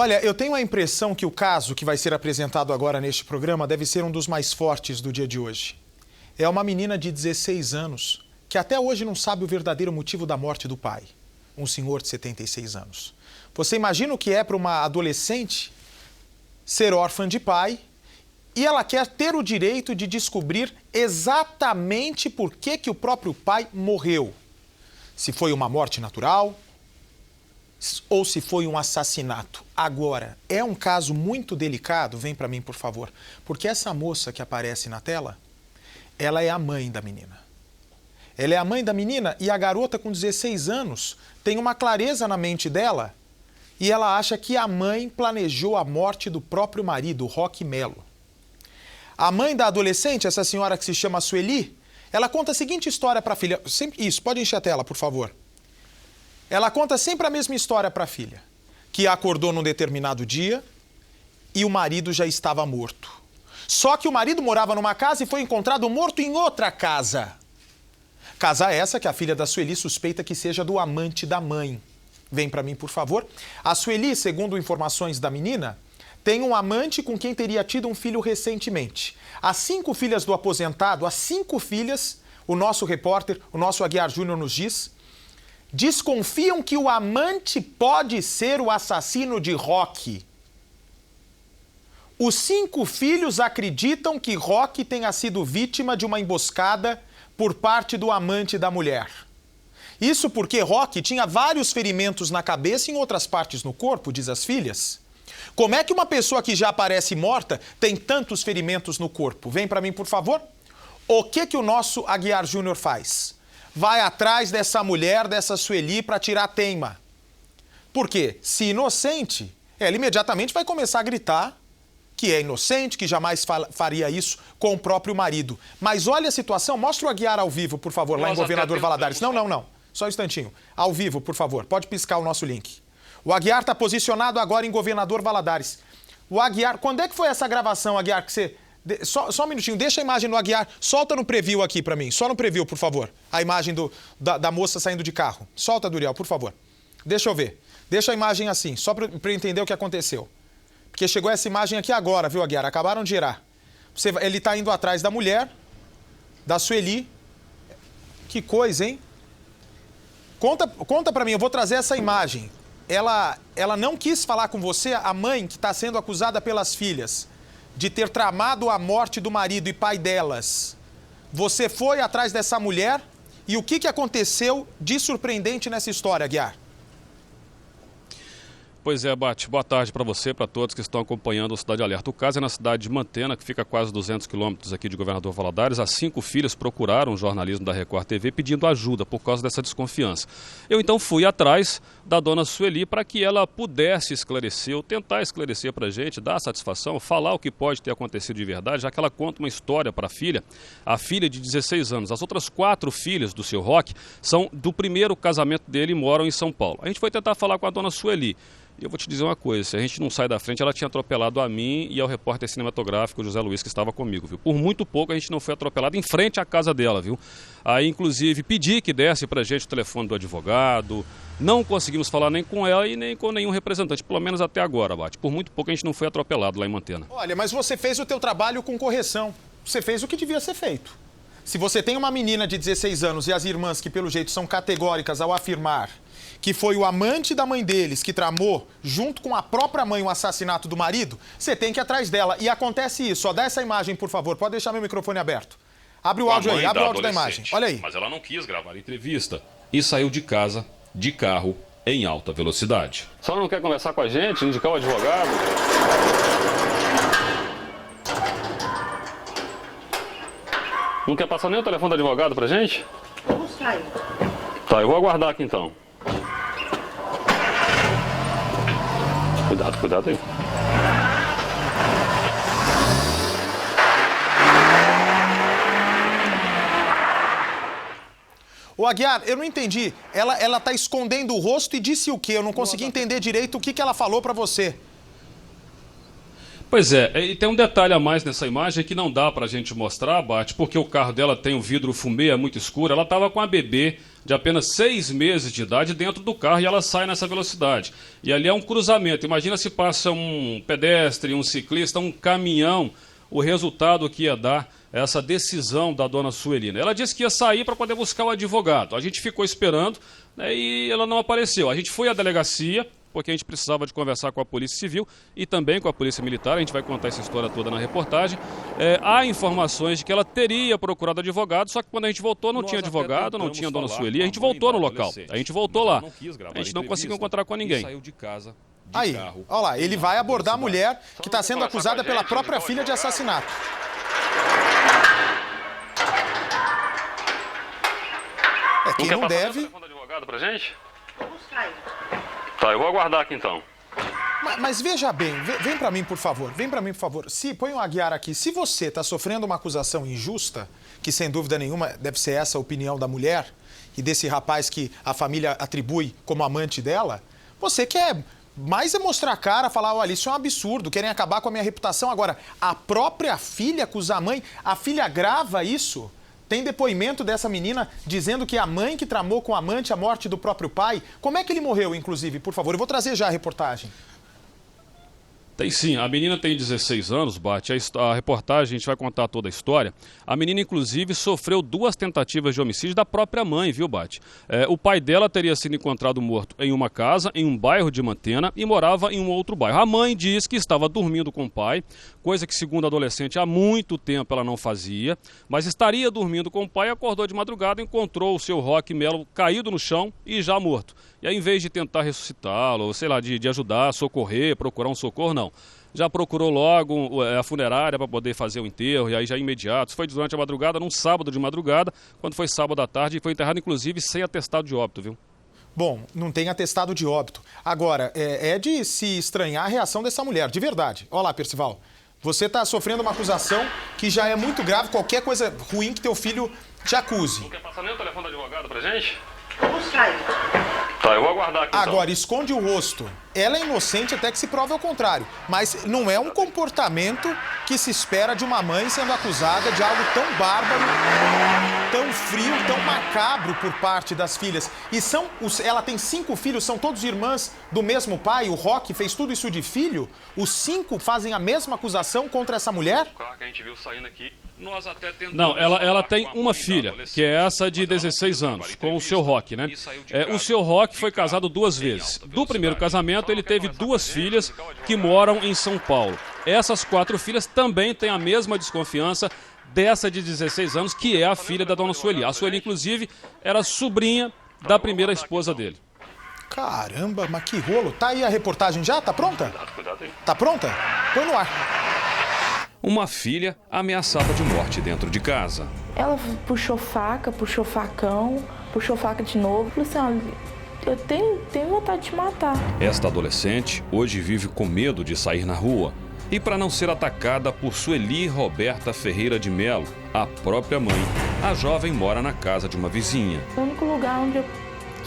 Olha, eu tenho a impressão que o caso que vai ser apresentado agora neste programa deve ser um dos mais fortes do dia de hoje. É uma menina de 16 anos que até hoje não sabe o verdadeiro motivo da morte do pai, um senhor de 76 anos. Você imagina o que é para uma adolescente ser órfã de pai e ela quer ter o direito de descobrir exatamente por que o próprio pai morreu. Se foi uma morte natural ou se foi um assassinato. Agora, é um caso muito delicado, vem para mim, por favor, porque essa moça que aparece na tela, ela é a mãe da menina. Ela é a mãe da menina e a garota com 16 anos tem uma clareza na mente dela e ela acha que a mãe planejou a morte do próprio marido, Roque Melo. A mãe da adolescente, essa senhora que se chama Sueli, ela conta a seguinte história para a filha. Isso, pode encher a tela, por favor. Ela conta sempre a mesma história para a filha, que acordou num determinado dia e o marido já estava morto. Só que o marido morava numa casa e foi encontrado morto em outra casa. Casa essa que a filha da Sueli suspeita que seja do amante da mãe. Vem para mim, por favor. A Sueli, segundo informações da menina, tem um amante com quem teria tido um filho recentemente. As 5 filhas do aposentado, as 5 filhas, o nosso repórter, o nosso Aguiar Júnior nos diz, desconfiam que o amante pode ser o assassino de Roque. Os 5 filhos acreditam que Roque tenha sido vítima de uma emboscada por parte do amante da mulher. Isso porque Roque tinha vários ferimentos na cabeça e em outras partes no corpo, diz as filhas. Como é que uma pessoa que já aparece morta tem tantos ferimentos no corpo? Vem para mim, por favor. O que o nosso Aguiar Júnior faz? Vai atrás dessa mulher, dessa Sueli, para tirar a teima. Por quê? Se inocente, ela imediatamente vai começar a gritar que é inocente, que jamais faria isso com o próprio marido. Mas olha a situação, mostra o Aguiar ao vivo, por favor, lá em Governador Valadares. Não. Só um instantinho. Ao vivo, por favor. Pode piscar o nosso link. O Aguiar está posicionado agora em Governador Valadares. O Aguiar, quando é que foi essa gravação, Aguiar, que você... Só um minutinho, deixa a imagem no Aguiar, solta no preview aqui pra mim, só no preview, por favor, a imagem da moça saindo de carro. Solta, Duriel, por favor. Deixa eu ver, deixa a imagem assim, só pra eu entender o que aconteceu. Porque chegou essa imagem aqui agora, viu, Aguiar? Acabaram de gerar. Ele tá indo atrás da mulher, da Sueli. Que coisa, hein? Conta pra mim, eu vou trazer essa imagem. Ela não quis falar com você, a mãe que está sendo acusada pelas filhas de ter tramado a morte do marido e pai delas. Você foi atrás dessa mulher e o que aconteceu de surpreendente nessa história, Aguiar? Pois é, Bate. Boa tarde para você, para todos que estão acompanhando o Cidade Alerta. O caso é na cidade de Mantena, que fica a quase 200 quilômetros aqui de Governador Valadares. As 5 filhas procuraram o jornalismo da Record TV pedindo ajuda por causa dessa desconfiança. Eu então fui atrás da dona Sueli para que ela pudesse esclarecer, ou tentar esclarecer para a gente, dar satisfação, falar o que pode ter acontecido de verdade, já que ela conta uma história para a filha de 16 anos. As outras 4 filhas do seu Roque são do primeiro casamento dele e moram em São Paulo. A gente foi tentar falar com a dona Sueli. E eu vou te dizer uma coisa, se a gente não sai da frente, ela tinha atropelado a mim e ao repórter cinematográfico José Luiz, que estava comigo, viu? Por muito pouco a gente não foi atropelado em frente à casa dela, viu? Aí, inclusive, pedi que desse pra gente o telefone do advogado, não conseguimos falar nem com ela e nem com nenhum representante, pelo menos até agora, Bate. Por muito pouco a gente não foi atropelado lá em Mantena. Olha, mas você fez o teu trabalho com correção, você fez o que devia ser feito. Se você tem uma menina de 16 anos e as irmãs que, pelo jeito, são categóricas ao afirmar que foi o amante da mãe deles que tramou, junto com a própria mãe, o assassinato do marido, você tem que ir atrás dela. E acontece isso. Ó, dá essa imagem, por favor. Pode deixar meu microfone aberto. Abre o áudio aí, abre o áudio da imagem. Olha aí. Mas ela não quis gravar a entrevista e saiu de casa, de carro, em alta velocidade. Só não quer conversar com a gente, indicar o advogado? Não quer passar nem o telefone do advogado pra gente? Vamos sair. Tá, eu vou aguardar aqui então. Cuidado aí. Ô Aguiar, eu não entendi. Ela tá escondendo o rosto e disse o quê? Eu não consegui entender direito o que ela falou pra você. Pois é, e tem um detalhe a mais nessa imagem que não dá pra gente mostrar, Bate, porque o carro dela tem um vidro fumê, é muito escuro. Ela estava com a bebê de apenas 6 meses de idade dentro do carro e ela sai nessa velocidade. E ali é um cruzamento. Imagina se passa um pedestre, um ciclista, um caminhão, o resultado que ia dar essa decisão da dona Suelina. Ela disse que ia sair para poder buscar o advogado. A gente ficou esperando, né, e ela não apareceu. A gente foi à delegacia, porque a gente precisava de conversar com a Polícia Civil e também com a Polícia Militar. A gente vai contar essa história toda na reportagem. Há informações de que ela teria procurado advogado, só que quando a gente voltou não tinha advogado, não tinha dona Sueli. A gente voltou no local, a gente voltou lá. A gente não conseguiu encontrar com ninguém. Aí, olha lá, ele vai abordar a mulher que está sendo acusada pela própria filha de assassinato. Quem não deve... Telefone do advogado pra gente? Tá, eu vou aguardar aqui então. Mas veja bem, vem pra mim, por favor. Vem pra mim, por favor. Se põe o Aguiar aqui. Se você está sofrendo uma acusação injusta, que sem dúvida nenhuma deve ser essa a opinião da mulher e desse rapaz que a família atribui como amante dela, você quer mais é mostrar a cara, falar, olha, isso é um absurdo, querem acabar com a minha reputação. Agora, a própria filha acusar a mãe, a filha grava isso. Tem depoimento dessa menina dizendo que é a mãe que tramou com o amante a morte do próprio pai. Como é que ele morreu, inclusive? Por favor, eu vou trazer já a reportagem. Tem sim, a menina tem 16 anos, Bate, a reportagem, a gente vai contar toda a história. A menina, inclusive, sofreu 2 tentativas de homicídio da própria mãe, viu, Bate? O pai dela teria sido encontrado morto em uma casa, em um bairro de Mantena, e morava em um outro bairro. A mãe diz que estava dormindo com o pai, coisa que, segundo a adolescente, há muito tempo ela não fazia, mas estaria dormindo com o pai, acordou de madrugada, encontrou o seu Roque Melo caído no chão e já morto. E aí, em vez de tentar ressuscitá-lo, ou sei lá, de ajudar, socorrer, procurar um socorro, não. Já procurou logo a funerária para poder fazer o enterro, e aí já imediato. Isso foi durante a madrugada, num sábado de madrugada, quando foi sábado à tarde, e foi enterrado, inclusive, sem atestado de óbito, viu? Bom, não tem atestado de óbito. Agora, é de se estranhar a reação dessa mulher, de verdade. Olha lá, Percival, você está sofrendo uma acusação que já é muito grave, qualquer coisa ruim que teu filho te acuse. Não quer passar nem o telefone do advogado pra gente? Vamos sair. Tá, eu vou aguardar aqui então. Agora, esconde o rosto. Ela é inocente até que se prove ao contrário. Mas não é um comportamento que se espera de uma mãe sendo acusada de algo tão bárbaro, tão frio, tão macabro por parte das filhas. E ela tem 5 filhos, são todos irmãs do mesmo pai. O Roque fez tudo isso de filho. Os 5 fazem a mesma acusação contra essa mulher? O carro que a gente viu saindo aqui, nós até tentamos... Não, ela tem uma filha, que é essa de 16 anos, com o seu Roque, né? O seu Roque foi casado 2 vezes. Do primeiro casamento, ele teve 2 filhas que moram em São Paulo. Essas 4 filhas também têm a mesma desconfiança dessa de 16 anos, que é a filha da dona Sueli. A Sueli, inclusive, era sobrinha da primeira esposa dele. Caramba, mas que rolo. Tá aí a reportagem já? Tá pronta? Tá pronta? Põe no ar. Uma filha ameaçada de morte dentro de casa. Ela puxou faca, puxou facão, puxou faca de novo. Falei assim, olha, eu tenho vontade de matar. Esta adolescente hoje vive com medo de sair na rua. E para não ser atacada por Sueli Roberta Ferreira de Melo, a própria mãe, a jovem mora na casa de uma vizinha. O único lugar onde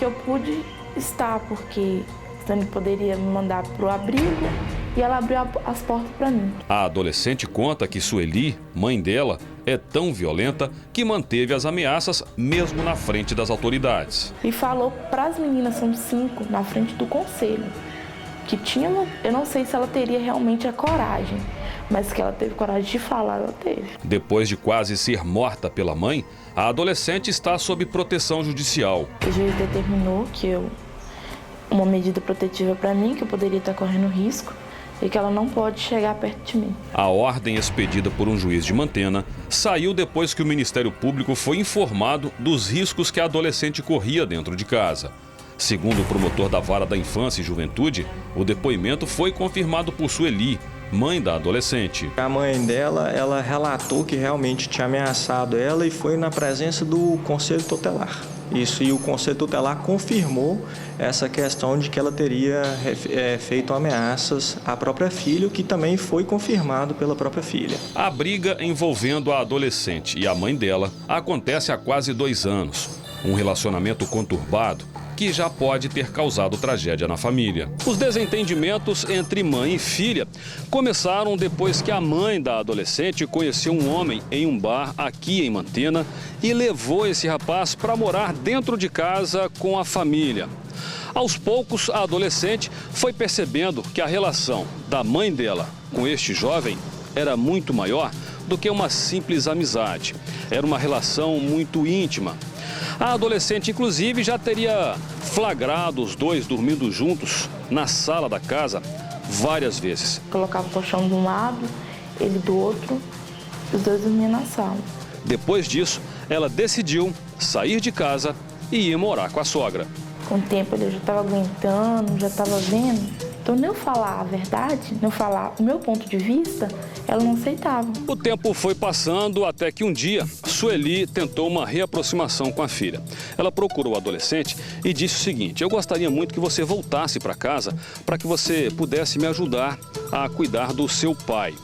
eu pude estar, porque Stani poderia me mandar pro abrigo e ela abriu as portas para mim. A adolescente conta que Sueli, mãe dela, é tão violenta que manteve as ameaças mesmo na frente das autoridades. E falou para as meninas, são 5, na frente do conselho, que eu não sei se ela teria realmente a coragem, mas que ela teve coragem de falar, ela teve. Depois de quase ser morta pela mãe, a adolescente está sob proteção judicial. O juiz determinou que uma medida protetiva para mim, que eu poderia estar correndo risco, e que ela não pode chegar perto de mim. A ordem expedida por um juiz de Mantena saiu depois que o Ministério Público foi informado dos riscos que a adolescente corria dentro de casa. Segundo o promotor da Vara da Infância e Juventude, o depoimento foi confirmado por Sueli, mãe da adolescente. A mãe dela, ela relatou que realmente tinha ameaçado ela e foi na presença do Conselho Tutelar. Isso, e o Conselho Tutelar confirmou essa questão de que ela teria feito ameaças à própria filha, o que também foi confirmado pela própria filha. A briga envolvendo a adolescente e a mãe dela acontece há quase 2 anos. Um relacionamento conturbado que já pode ter causado tragédia na família. Os desentendimentos entre mãe e filha começaram depois que a mãe da adolescente conheceu um homem em um bar aqui em Mantena e levou esse rapaz para morar dentro de casa com a família. Aos poucos, a adolescente foi percebendo que a relação da mãe dela com este jovem era muito maior do que uma simples amizade. Era uma relação muito íntima. A adolescente, inclusive, já teria flagrado os dois dormindo juntos na sala da casa várias vezes. Colocava o colchão de um lado, ele do outro, os dois dormiam na sala. Depois disso, ela decidiu sair de casa e ir morar com a sogra. Com o tempo ele já estava aguentando, já estava vendo. Então, nem eu falar a verdade, nem eu falar o meu ponto de vista, ela não aceitava. O tempo foi passando até que um dia, Sueli tentou uma reaproximação com a filha. Ela procurou o adolescente e disse o seguinte: eu gostaria muito que você voltasse para casa para que você pudesse me ajudar a cuidar do seu pai.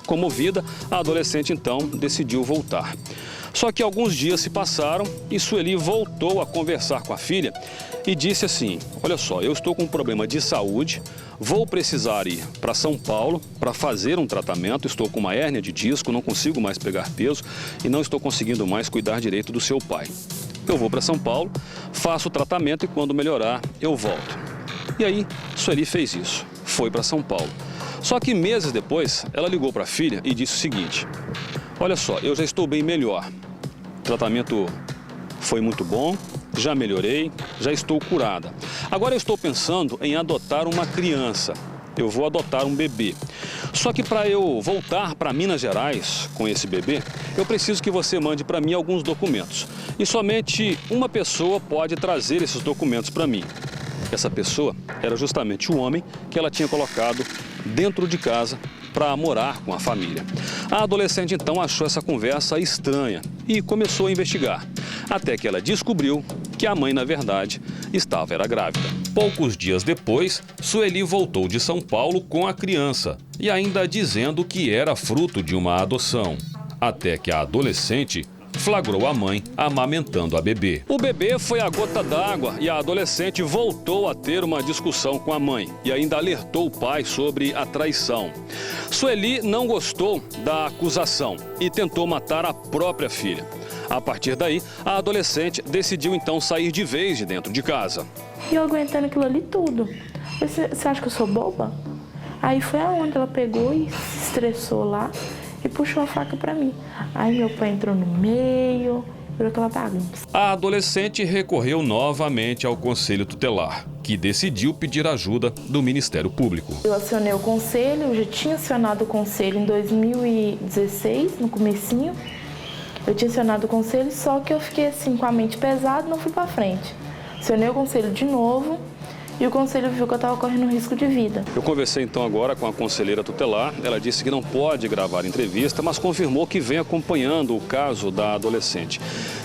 Comovida, a adolescente então decidiu voltar. Só que alguns dias se passaram e Sueli voltou a conversar com a filha e disse assim: olha só, eu estou com um problema de saúde, vou precisar ir para São Paulo para fazer um tratamento, estou com uma hérnia de disco, não consigo mais pegar peso e não estou conseguindo mais cuidar direito do seu pai. Eu vou para São Paulo, faço o tratamento e quando melhorar eu volto. E aí, Sueli fez isso, foi para São Paulo. Só que meses depois, ela ligou para a filha e disse o seguinte: olha só, eu já estou bem melhor. O tratamento foi muito bom, já melhorei, já estou curada. Agora eu estou pensando em adotar uma criança. Eu vou adotar um bebê. Só que para eu voltar para Minas Gerais com esse bebê, eu preciso que você mande para mim alguns documentos. E somente uma pessoa pode trazer esses documentos para mim. Essa pessoa era justamente o homem que ela tinha colocado dentro de casa para morar com a família. A adolescente então achou essa conversa estranha e começou a investigar, até que ela descobriu que a mãe, na verdade, era grávida. Poucos dias depois, Sueli voltou de São Paulo com a criança e ainda dizendo que era fruto de uma adoção, até que a adolescente flagrou a mãe amamentando a bebê. O bebê foi a gota d'água e a adolescente voltou a ter uma discussão com a mãe e ainda alertou o pai sobre a traição. Sueli não gostou da acusação e tentou matar a própria filha. A partir daí, a adolescente decidiu então sair de vez de dentro de casa. E eu aguentando aquilo ali tudo. Você acha que eu sou boba? Aí foi aonde ela pegou e se estressou lá e puxou a faca pra mim. Aí meu pai entrou no meio, virou aquela bagunça. A adolescente recorreu novamente ao Conselho Tutelar, que decidiu pedir ajuda do Ministério Público. Eu acionei o conselho, eu já tinha acionado o conselho em 2016, no comecinho. Eu tinha acionado o conselho, só que eu fiquei assim com a mente pesada e não fui pra frente. Acionei o conselho de novo. E o conselho viu que eu estava correndo risco de vida. Eu conversei então agora com a conselheira tutelar. Ela disse que não pode gravar entrevista, mas confirmou que vem acompanhando o caso da adolescente.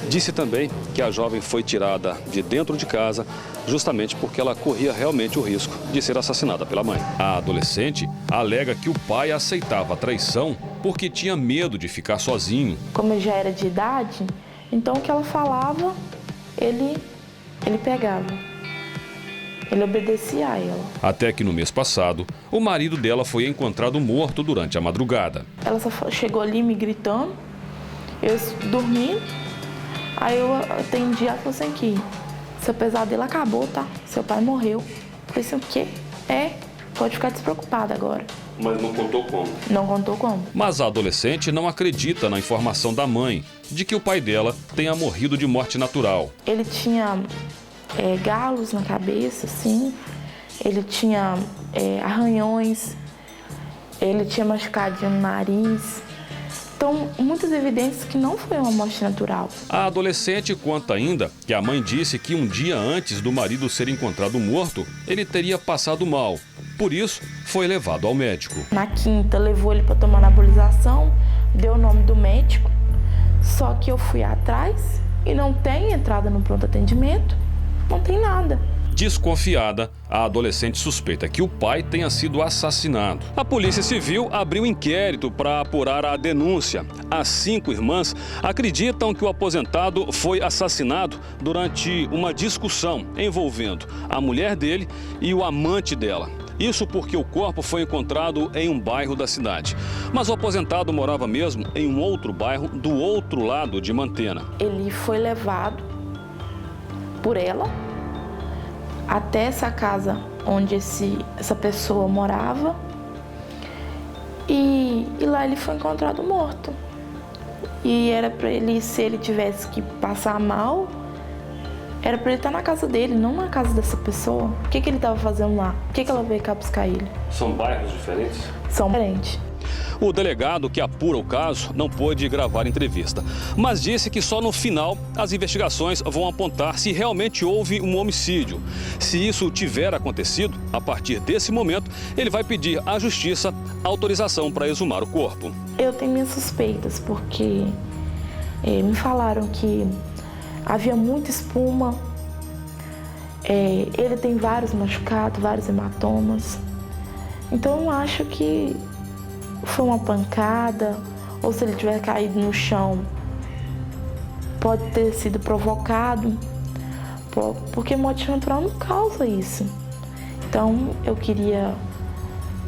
Disse também que a jovem foi tirada de dentro de casa justamente porque ela corria realmente o risco de ser assassinada pela mãe. A adolescente alega que o pai aceitava a traição porque tinha medo de ficar sozinho. Como ele já era de idade, então o que ela falava, ele pegava. Ele obedecia a ela. Até que no mês passado, o marido dela foi encontrado morto durante a madrugada. Ela só chegou ali me gritando, eu dormindo, aí eu atendi, ela falou assim que seu pesadelo acabou, tá? Seu pai morreu. Eu falei assim, o quê? Pode ficar despreocupada agora. Mas não contou como? Não contou como. Mas a adolescente não acredita na informação da mãe de que o pai dela tenha morrido de morte natural. Ele tinha galos na cabeça, assim. Ele tinha arranhões. Ele tinha machucadinho no nariz. Então, muitas evidências que não foi uma morte natural. A adolescente conta ainda que a mãe disse que um dia antes do marido ser encontrado morto, ele teria passado mal. Por isso, foi levado ao médico. Na quinta, levou ele para tomar anabolization, deu o nome do médico. Só que eu fui atrás e não tem entrada no pronto atendimento, não tem nada. Desconfiada, a adolescente suspeita que o pai tenha sido assassinado. A Polícia Civil abriu inquérito para apurar a denúncia. As 5 irmãs acreditam que o aposentado foi assassinado durante uma discussão envolvendo a mulher dele e o amante dela. Isso porque o corpo foi encontrado em um bairro da cidade. Mas o aposentado morava mesmo em um outro bairro do outro lado de Mantena. Ele foi levado por ela até essa casa onde essa pessoa morava e lá ele foi encontrado morto. E era para ele, se ele tivesse que passar mal, era para ele estar na casa dele, não na casa dessa pessoa. O que ele estava fazendo lá? Por que ela veio cá buscar ele? São bairros diferentes? São diferentes. O delegado que apura o caso não pôde gravar entrevista, mas disse que só no final as investigações vão apontar se realmente houve um homicídio. Se isso tiver acontecido, a partir desse momento, ele vai pedir à justiça autorização para exumar o corpo. Eu tenho minhas suspeitas, porque me falaram que havia muita espuma, ele tem vários machucados, vários hematomas. Então eu acho que foi uma pancada, ou se ele tiver caído no chão, pode ter sido provocado, porque morte natural não causa isso. Então eu queria,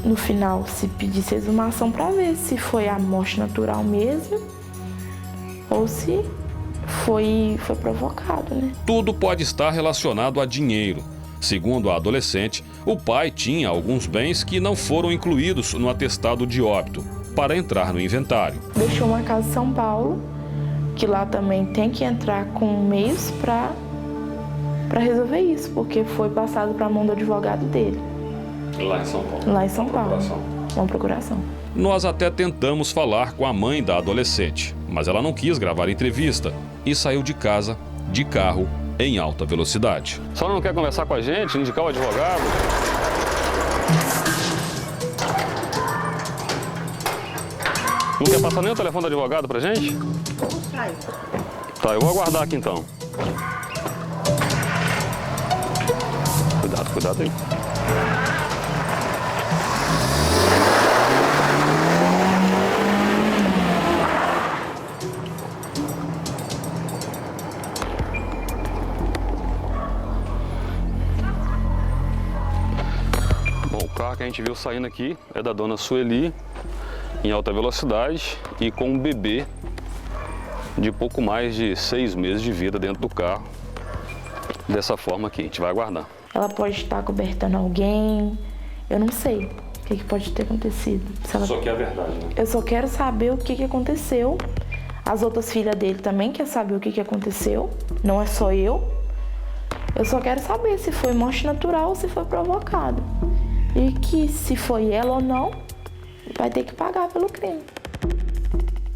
no final, se pedisse exumação para ver se foi a morte natural mesmo, ou se foi provocado, né? Tudo pode estar relacionado a dinheiro. Segundo a adolescente, o pai tinha alguns bens que não foram incluídos no atestado de óbito para entrar no inventário. Deixou uma casa em São Paulo, que lá também tem que entrar com meios para resolver isso, porque foi passado para a mão do advogado dele. Lá em São Paulo? Lá em São Paulo. Uma procuração. Nós até tentamos falar com a mãe da adolescente, mas ela não quis gravar entrevista e saiu de casa, de carro, em alta velocidade. A senhora não quer conversar com a gente, indicar o advogado? Não quer passar nem o telefone do advogado pra gente? Tá, eu vou aguardar aqui então. Cuidado aí. O carro que a gente viu saindo aqui é da dona Sueli, em alta velocidade e com um bebê de pouco mais de 6 meses de vida dentro do carro. Dessa forma aqui, a gente vai aguardar. Ela pode estar cobertando alguém, eu não sei o que pode ter acontecido. Só que é a verdade, né? Eu só quero saber o que aconteceu. As outras filhas dele também querem saber o que aconteceu, não é só eu. Eu só quero saber se foi morte natural ou se foi provocado. E que se foi ela ou não, vai ter que pagar pelo crime.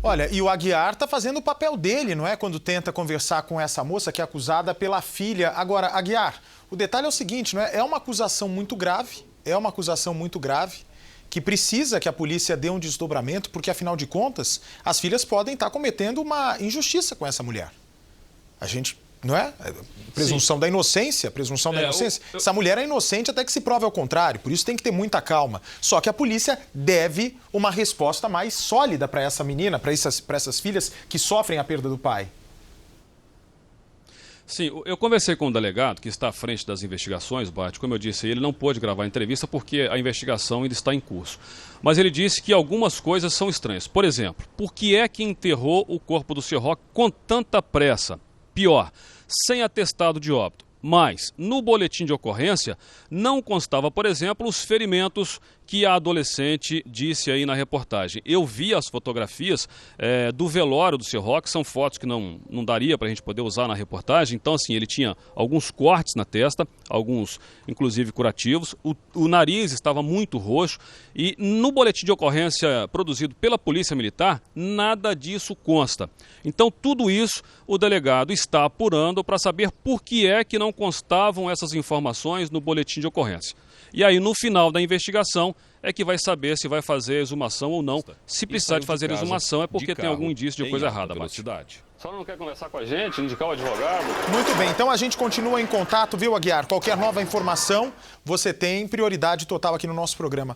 Olha, e o Aguiar tá fazendo o papel dele, não é? Quando tenta conversar com essa moça que é acusada pela filha. Agora, Aguiar, o detalhe é o seguinte, não é? É uma acusação muito grave, que precisa que a polícia dê um desdobramento, porque afinal de contas, as filhas podem estar cometendo uma injustiça com essa mulher. A gente... Não é? Presunção da inocência, Essa mulher é inocente até que se prove ao contrário, por isso tem que ter muita calma. Só que a polícia deve uma resposta mais sólida para essa menina, para essas filhas que sofrem a perda do pai. Sim, eu conversei com o delegado que está à frente das investigações, Bart. Como eu disse, ele não pôde gravar a entrevista porque a investigação ainda está em curso. Mas ele disse que algumas coisas são estranhas. Por exemplo, por que é que enterrou o corpo do Sr. Roque com tanta pressa? Pior, sem atestado de óbito. Mas, no boletim de ocorrência, não constava, por exemplo, os ferimentos que a adolescente disse aí na reportagem. Eu vi as fotografias do velório do Sr. Roque, são fotos que não daria para a gente poder usar na reportagem. Então, assim, ele tinha alguns cortes na testa, alguns, inclusive, curativos. O nariz estava muito roxo e no boletim de ocorrência produzido pela Polícia Militar, nada disso consta. Então, tudo isso o delegado está apurando para saber por que é que não constavam essas informações no boletim de ocorrência. E aí, no final da investigação, é que vai saber se vai fazer a exumação ou não. Se precisar de fazer a exumação, é porque tem algum indício de coisa errada. Velocidade. A senhora não quer conversar com a gente, indicar o advogado? Muito bem, então a gente continua em contato, viu, Aguiar? Qualquer nova informação, você tem prioridade total aqui no nosso programa.